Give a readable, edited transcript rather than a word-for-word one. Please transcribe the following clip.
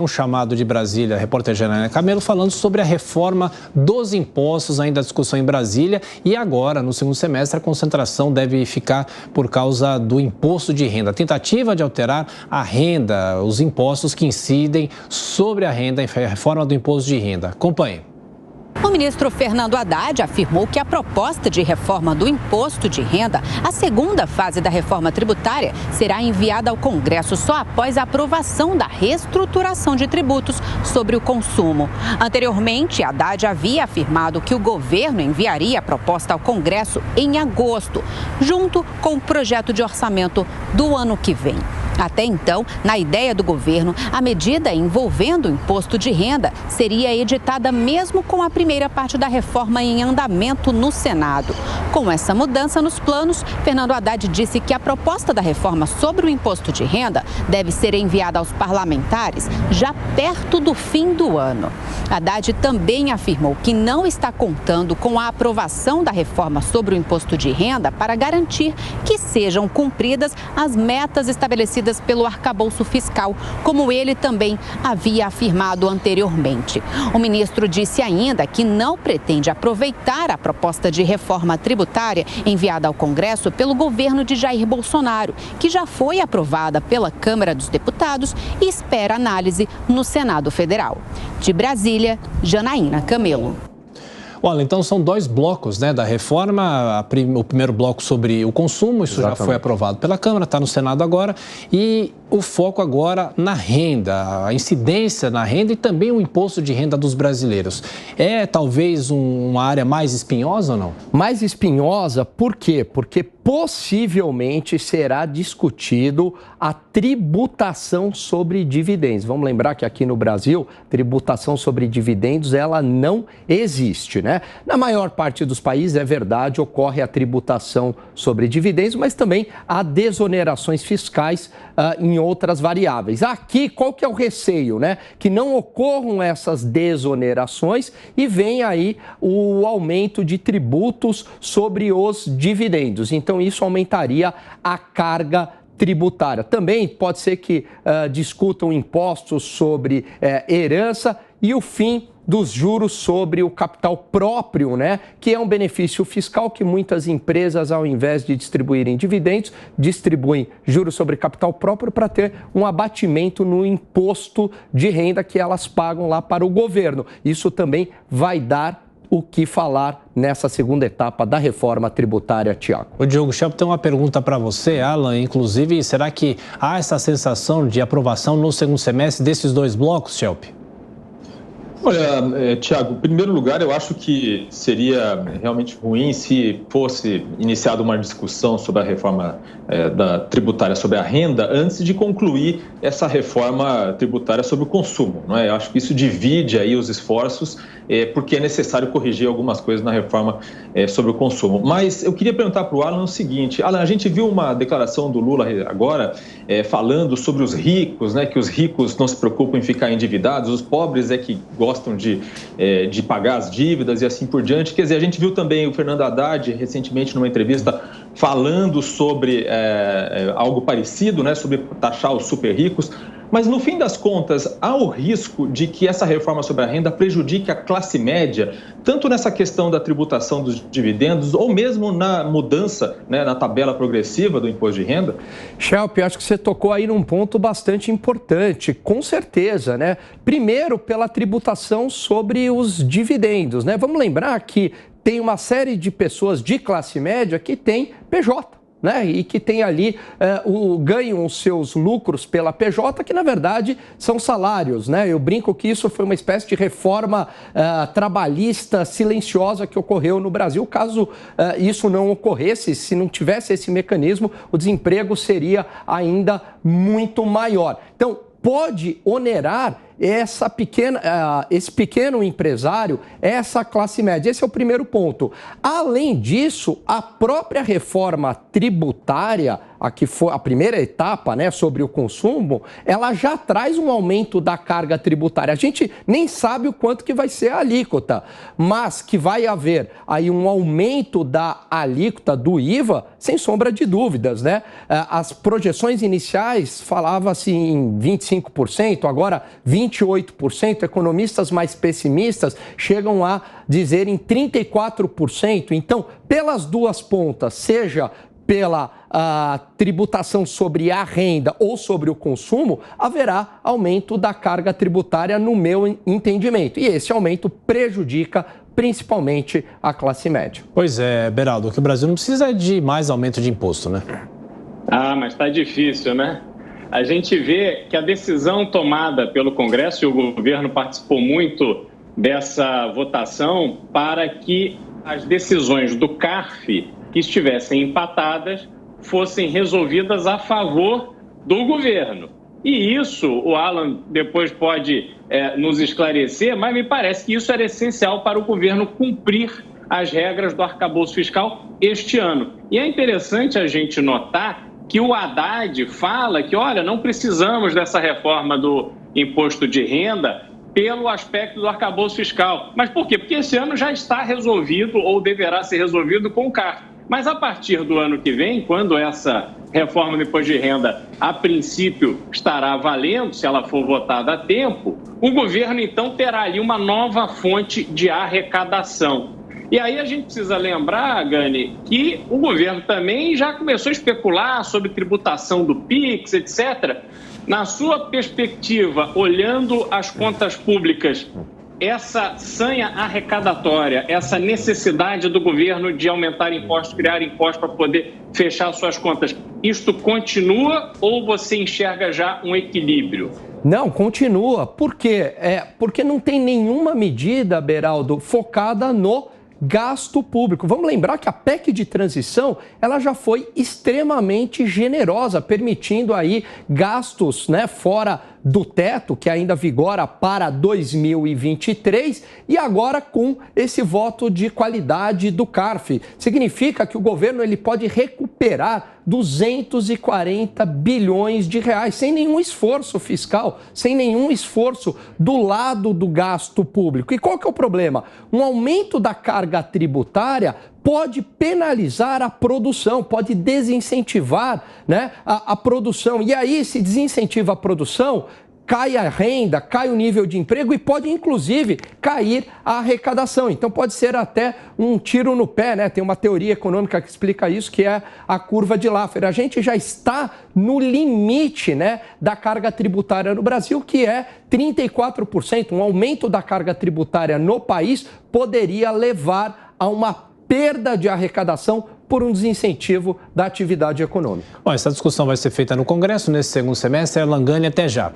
Um chamado de Brasília, a repórter Janaína Camelo, falando sobre a reforma dos impostos, ainda a discussão em Brasília. E agora, no segundo semestre, a concentração deve ficar por causa do imposto de renda. A tentativa de alterar a renda, os impostos que incidem sobre a renda, a reforma do imposto de renda. Acompanhe. O ministro Fernando Haddad afirmou que a proposta de reforma do imposto de renda, a segunda fase da reforma tributária, será enviada ao Congresso só após a aprovação da reestruturação de tributos sobre o consumo. Anteriormente, Haddad havia afirmado que o governo enviaria a proposta ao Congresso em agosto, junto com o projeto de orçamento do ano que vem. Até então, na ideia do governo, a medida envolvendo o imposto de renda seria editada mesmo com a primeira parte da reforma em andamento no Senado. Com essa mudança nos planos, Fernando Haddad disse que a proposta da reforma sobre o imposto de renda deve ser enviada aos parlamentares já perto do fim do ano. Haddad também afirmou que não está contando com a aprovação da reforma sobre o imposto de renda para garantir que sejam cumpridas as metas estabelecidas pelo arcabouço fiscal, como ele também havia afirmado anteriormente. O ministro disse ainda que não pretende aproveitar a proposta de reforma tributária enviada ao Congresso pelo governo de Jair Bolsonaro, que já foi aprovada pela Câmara dos Deputados e espera análise no Senado Federal. De Brasília, Janaína Camelo. Olha, então são dois blocos, né, da reforma. O primeiro bloco sobre o consumo, isso já foi aprovado pela Câmara, está no Senado agora. E o foco agora na renda, a incidência na renda e também o imposto de renda dos brasileiros. É talvez uma área mais espinhosa ou não? Mais espinhosa, por quê? Porque possivelmente será discutido a tributação sobre dividendos. Vamos lembrar que aqui no Brasil, tributação sobre dividendos, ela não existe, né? Na maior parte dos países, é verdade, ocorre a tributação sobre dividendos, mas também há desonerações fiscais em outras variáveis. Aqui, qual que é o receio, né? Que não ocorram essas desonerações e venha aí o aumento de tributos sobre os dividendos. Então, isso aumentaria a carga tributária. Também pode ser que discutam impostos sobre herança e o fim dos juros sobre o capital próprio, né? Que é um benefício fiscal que muitas empresas, ao invés de distribuírem dividendos, distribuem juros sobre capital próprio para ter um abatimento no imposto de renda que elas pagam lá para o governo. Isso também vai dar o que falar nessa segunda etapa da reforma tributária, Tiago. O Diogo Schelp tem uma pergunta para você, Alan, inclusive, será que há essa sensação de aprovação no segundo semestre desses dois blocos, Schelp? Olha, Tiago, em primeiro lugar, eu acho que seria realmente ruim se fosse iniciada uma discussão sobre a reforma da tributária sobre a renda antes de concluir essa reforma tributária sobre o consumo, não é? Eu acho que isso divide aí os esforços, porque é necessário corrigir algumas coisas na reforma sobre o consumo. Mas eu queria perguntar para o Alan o seguinte: Alan, a gente viu uma declaração do Lula agora falando sobre os ricos, né? Que os ricos não se preocupam em ficar endividados, os pobres é que gostam de pagar as dívidas e assim por diante. Quer dizer, a gente viu também o Fernando Haddad recentemente numa entrevista falando sobre algo parecido, né, sobre taxar os super ricos. Mas, no fim das contas, há o risco de que essa reforma sobre a renda prejudique a classe média, tanto nessa questão da tributação dos dividendos ou mesmo na mudança, né, na tabela progressiva do imposto de renda? Schelp, acho que você tocou aí num ponto bastante importante, com certeza, né? Primeiro, pela tributação sobre os dividendos, né? Vamos lembrar que tem uma série de pessoas de classe média que tem PJ. Né? E que tem ali, ganham os seus lucros pela PJ, que na verdade são salários, né? Eu brinco que isso foi uma espécie de reforma trabalhista silenciosa que ocorreu no Brasil. Caso isso não ocorresse, se não tivesse esse mecanismo, o desemprego seria ainda muito maior. Então, pode onerar esse pequeno empresário, essa classe média. Esse é o primeiro ponto. Além disso, a própria reforma tributária a primeira etapa, né, sobre o consumo, ela já traz um aumento da carga tributária. A gente nem sabe o quanto que vai ser a alíquota, mas que vai haver aí um aumento da alíquota do IVA, sem sombra de dúvidas, né? As projeções iniciais falavam-se em 25%, agora 28%. Economistas mais pessimistas chegam a dizer em 34%. Então, pelas duas pontas, seja pela tributação sobre a renda ou sobre o consumo, haverá aumento da carga tributária no meu entendimento. E esse aumento prejudica principalmente a classe média. Pois é, Beraldo, que o Brasil não precisa de mais aumento de imposto, né? Mas está difícil, né? A gente vê que a decisão tomada pelo Congresso, e o governo participou muito dessa votação, para que as decisões do CARF que estivessem empatadas fossem resolvidas a favor do governo. E isso, o Alan depois pode nos esclarecer, mas me parece que isso era essencial para o governo cumprir as regras do arcabouço fiscal este ano. E é interessante a gente notar que o Haddad fala que, olha, não precisamos dessa reforma do imposto de renda pelo aspecto do arcabouço fiscal. Mas por quê? Porque esse ano já está resolvido ou deverá ser resolvido com o CARF. Mas a partir do ano que vem, quando essa reforma do imposto de renda, a princípio, estará valendo, se ela for votada a tempo, o governo, então, terá ali uma nova fonte de arrecadação. E aí a gente precisa lembrar, Gani, que o governo também já começou a especular sobre tributação do PIX, etc. Na sua perspectiva, olhando as contas públicas, essa sanha arrecadatória, essa necessidade do governo de aumentar impostos, criar impostos para poder fechar suas contas, isto continua ou você enxerga já um equilíbrio? Não, continua. Por quê? Porque não tem nenhuma medida, Beraldo, focada no gasto público. Vamos lembrar que a PEC de transição, ela já foi extremamente generosa, permitindo aí gastos, né, fora do teto, que ainda vigora para 2023, e agora com esse voto de qualidade do CARF. Significa que o governo ele pode recuperar 240 bilhões de reais, sem nenhum esforço fiscal, sem nenhum esforço do lado do gasto público. E qual que é o problema? Um aumento da carga tributária pode penalizar a produção, pode desincentivar, né, a produção. E aí, se desincentiva a produção, cai a renda, cai o nível de emprego e pode, inclusive, cair a arrecadação. Então, pode ser até um tiro no pé, né? Tem uma teoria econômica que explica isso, que é a curva de Laffer. A gente já está no limite, né, da carga tributária no Brasil, que é 34%. Um aumento da carga tributária no país poderia levar a uma perda de arrecadação por um desincentivo da atividade econômica. Bom, essa discussão vai ser feita no Congresso nesse segundo semestre. Erlan Gani, até já.